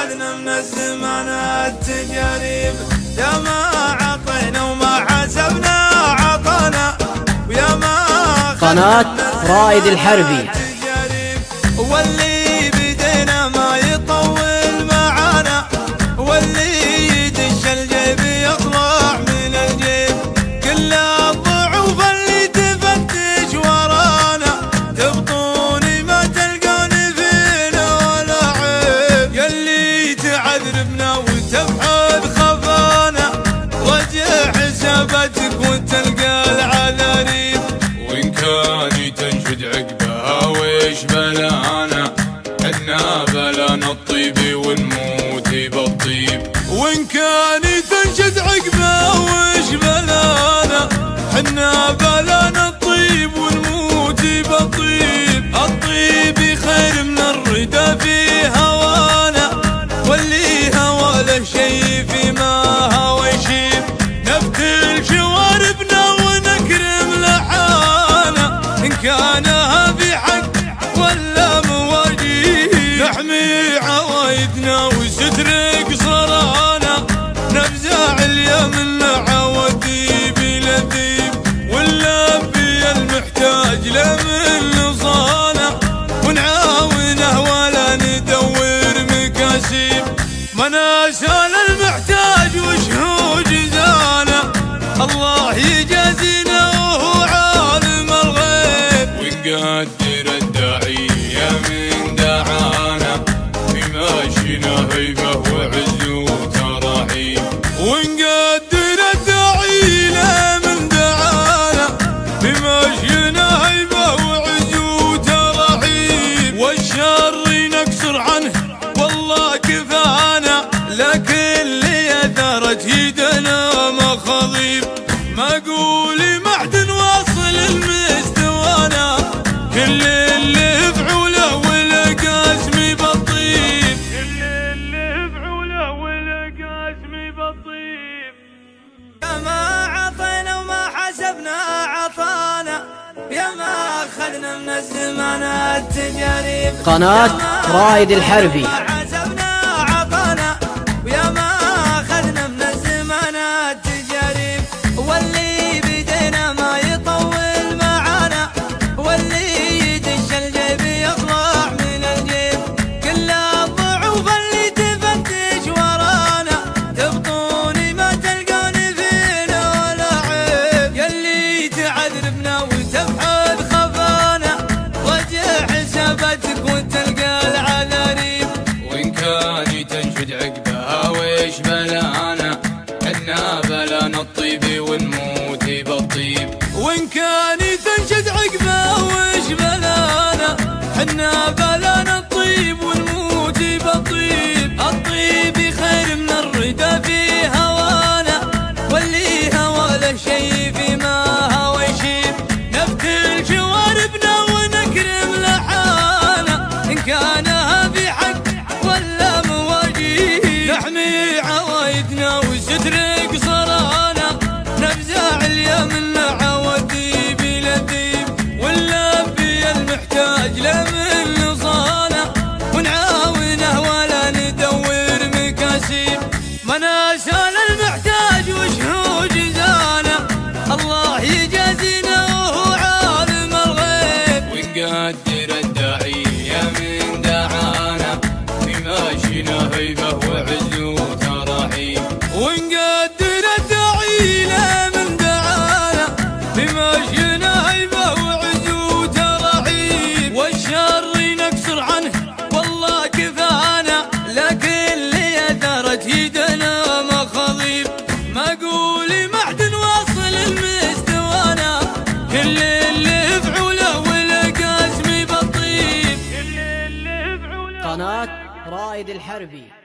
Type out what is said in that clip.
أخذنا من الزمان التجارب، يا ما عطينا وما حسبنا عطانا، ويا ما قناة رائد الحربي. واللي بدينا ما يطول معانا، واللي يدش الجيب يطلع من الجيب، كل الضعوف اللي تفتش ورانا تبطوني ما تلقوني فينا ولا عيب، يلي تعذربنا وتبحث خفانا رجع حساباتك وتلقى العذاريب، وإن كان تنشد عقبها ويش بلانا حنا بلانا الطيب ونموت بالطيب، وإن كان تنشد عقبه وش بلانا حنا بلانا الطيب ونموت بالطيب، الطيب خير من الردى في هوانا، واللي هوى له شي فيما هوى يشيب، نبتل شواربنا ونكرم لحانا، إن كانها في حق ولا مواجيب، نحمي عوايدنا وستر قصرانا، نفزع اليمن عوديب لذيب، واللبي المحتاج لمن نصانا، ونعاونه ولا ندور مكاسيب، مناسال المحتاج وشهو جزانا، الله يجازينا وهو عالم الغيب، ونقدر الداعية من دعانا بماشينا هيبة وعز وتراحيب، ونقدر الداعي له من دعانا بماشينا هيبة وعز وترحيب، والشر نكسر عنه والله كفانا، لكن اللي اثرت يدنا مخاضيب، ما قولي معدن واصل المستوانا، كل اللي فعوله والقاسم بالطيب، كل اللي فعوله والقاسم بالطيب، يا ما عطينا وما حسبنا عطانا، يا ما أخذنا من الزمان التجارب. قناة رائد الحربي. واللي بدينا ما يطول معانا، واللي يدش الجيب يطلع من الجيب، كل الضعوف اللي تفتش ورانا تبطوني ما تلقوني فينا ولا عيب، يلي تعذربنا وتبحث خفانا رجع حساباتك وتلقى العذاريب، وإن كان تنشد عقبها ويش بلانا حنا بلانا الطيب ونموت بالطيب، وإن كان تنشد عقبه وش بلانا حنا بلانا الطيب ونموت بالطيب، الطيب خير من الردى في هوانا، واللي هوى له شي فيما هوى يشيب، نبتل شواربنا ونكرم لحانا، إن كانها في حق ولا مواجيب، نحمي عوايدنا وستر قصرانا، نفزع اليمن عوديب لذيب، واللبي المحتاج لمن نصانا، ونعاونه ولا ندور مكاسيب، مناسال المحتاج وشهو جزانا، الله يجازينا وهو عالم الغيب، ونقدر الداعية من دعانا بماشينا هيبة وعز وتراحيب، ونقدر الداعي له من دعانا بماشينا هيبة وعز وترحيب، والشر نكسر عنه والله كفانا، لكن اللي اثرت يدنا مخاضيب، ما قولي معدن واصل المستوانا، كل اللي فعوله والقاسم بالطيب، كل اللي فعوله. قناة رائد الحربي.